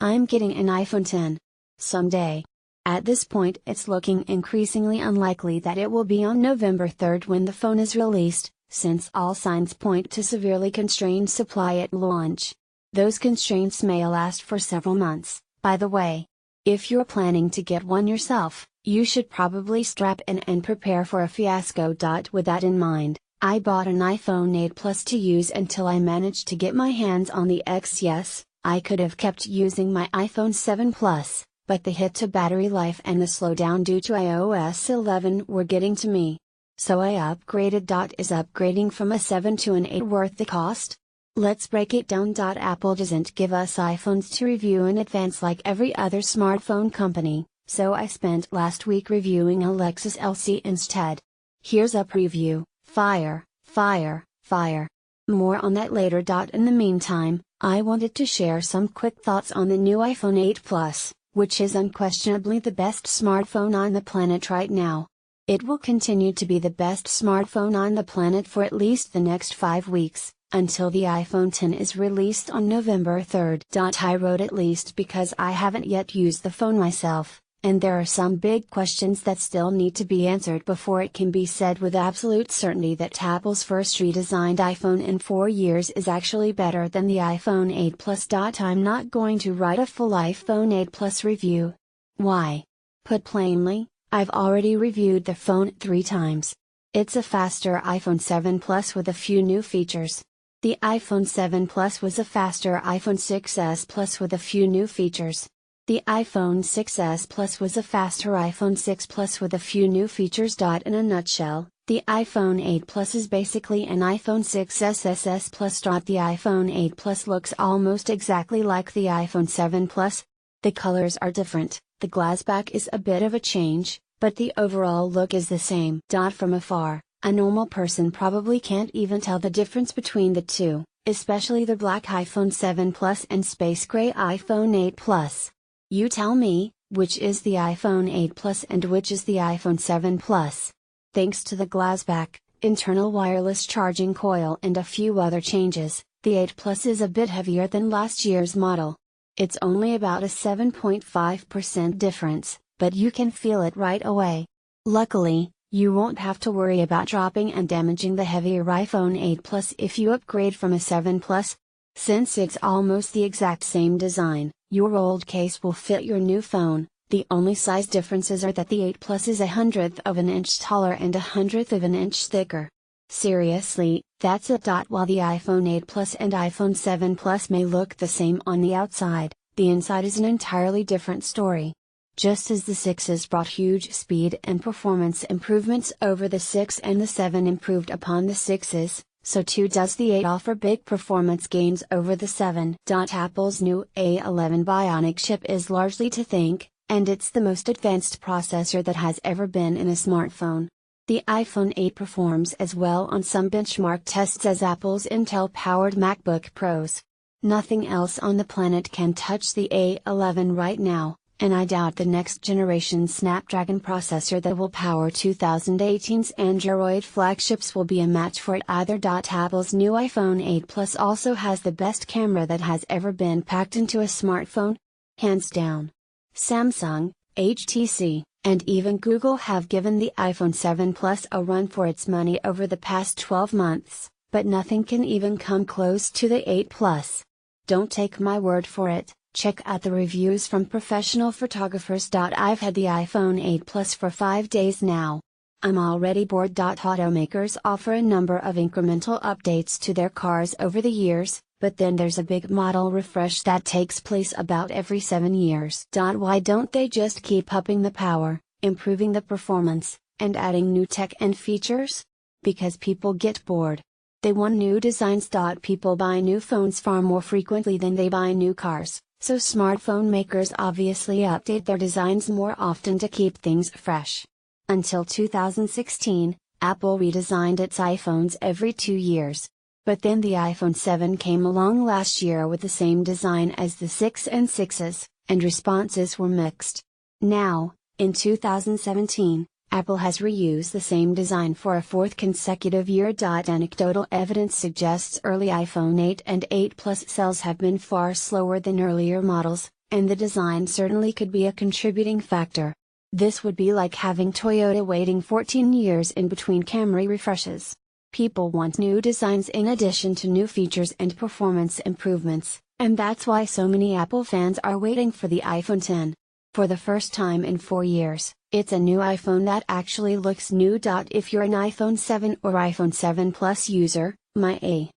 I'm getting an iPhone 10. Someday. At this point, it's looking increasingly unlikely that it will be on November 3rd when the phone is released, since all signs point to severely constrained supply at launch. Those constraints may last for several months, by the way. If you're planning to get one yourself, you should probably strap in and prepare for a fiasco. With that in mind, I bought an iPhone 8 Plus to use until I managed to get my hands on the X. Yes, I could have kept using my iPhone 7 Plus, but the hit to battery life and the slowdown due to iOS 11 were getting to me. So I upgraded. Is upgrading from a 7 to an 8 worth the cost? Let's break it down. Apple doesn't give us iPhones to review in advance like every other smartphone company, so I spent last week reviewing a Lexus LC instead. Here's a preview. Fire, fire, fire. More on that later. In the meantime, I wanted to share some quick thoughts on the new iPhone 8 Plus, which is unquestionably the best smartphone on the planet right now. It will continue to be the best smartphone on the planet for at least the next 5 weeks, until the iPhone 10 is released on November 3rd. I wrote at least because I haven't yet used the phone myself, and there are some big questions that still need to be answered before it can be said with absolute certainty that Apple's first redesigned iPhone in 4 years is actually better than the iPhone 8 Plus. I'm not going to write a full iPhone 8 Plus review. Why? Put plainly, I've already reviewed the phone 3 times. It's a faster iPhone 7 Plus with a few new features. The iPhone 7 Plus was a faster iPhone 6s Plus with a few new features. The iPhone 6s Plus was a faster iPhone 6 Plus with a few new features. In a nutshell, the iPhone 8 Plus is basically an iPhone 6s SS Plus. The iPhone 8 Plus looks almost exactly like the iPhone 7 Plus. The colors are different, the glass back is a bit of a change, but the overall look is the same. From afar, a normal person probably can't even tell the difference between the two, especially the black iPhone 7 Plus and space gray iPhone 8 Plus. You tell me, which is the iPhone 8 Plus and which is the iPhone 7 Plus? Thanks to the glass back, internal wireless charging coil and a few other changes, the 8 Plus is a bit heavier than last year's model. It's only about a 7.5% difference, but you can feel it right away. Luckily, you won't have to worry about dropping and damaging the heavier iPhone 8 Plus if you upgrade from a 7 Plus. Since it's almost the exact same design, your old case will fit your new phone. The only size differences are that the 8 Plus is 1/100th of an inch taller and 1/100th of an inch thicker. Seriously, that's it. While the iPhone 8 Plus and iPhone 7 Plus may look the same on the outside, the inside is an entirely different story. Just as the 6s brought huge speed and performance improvements over the 6 and the 7 improved upon the 6s, so too does the 8 offer big performance gains over the 7. Apple's new A11 Bionic chip is largely to thank, and it's the most advanced processor that has ever been in a smartphone. The iPhone 8 performs as well on some benchmark tests as Apple's Intel-powered MacBook Pros. Nothing else on the planet can touch the A11 right now, and I doubt the next generation Snapdragon processor that will power 2018's Android flagships will be a match for it either. Apple's new iPhone 8 Plus also has the best camera that has ever been packed into a smartphone. Hands down. Samsung, HTC, and even Google have given the iPhone 7 Plus a run for its money over the past 12 months, but nothing can even come close to the 8 Plus. Don't take my word for it. Check out the reviews from professional photographers. I've had the iPhone 8 Plus for 5 days now. I'm already bored. Automakers offer a number of incremental updates to their cars over the years, but then there's a big model refresh that takes place about every 7 years. Why don't they just keep upping the power, improving the performance, and adding new tech and features? Because people get bored. They want new designs. People buy new phones far more frequently than they buy new cars. So smartphone makers obviously update their designs more often to keep things fresh. Until 2016, Apple redesigned its iPhones every 2 years. But then the iPhone 7 came along last year with the same design as the 6 and 6s, and responses were mixed. Now, in 2017, Apple has reused the same design for a 4th consecutive year. Anecdotal evidence suggests early iPhone 8 and 8 Plus sales have been far slower than earlier models, and the design certainly could be a contributing factor. This would be like having Toyota waiting 14 years in between Camry refreshes. People want new designs in addition to new features and performance improvements, and that's why so many Apple fans are waiting for the iPhone X. For the first time in 4 years, it's a new iPhone that actually looks new. If you're an iPhone 7 or iPhone 7 Plus user, my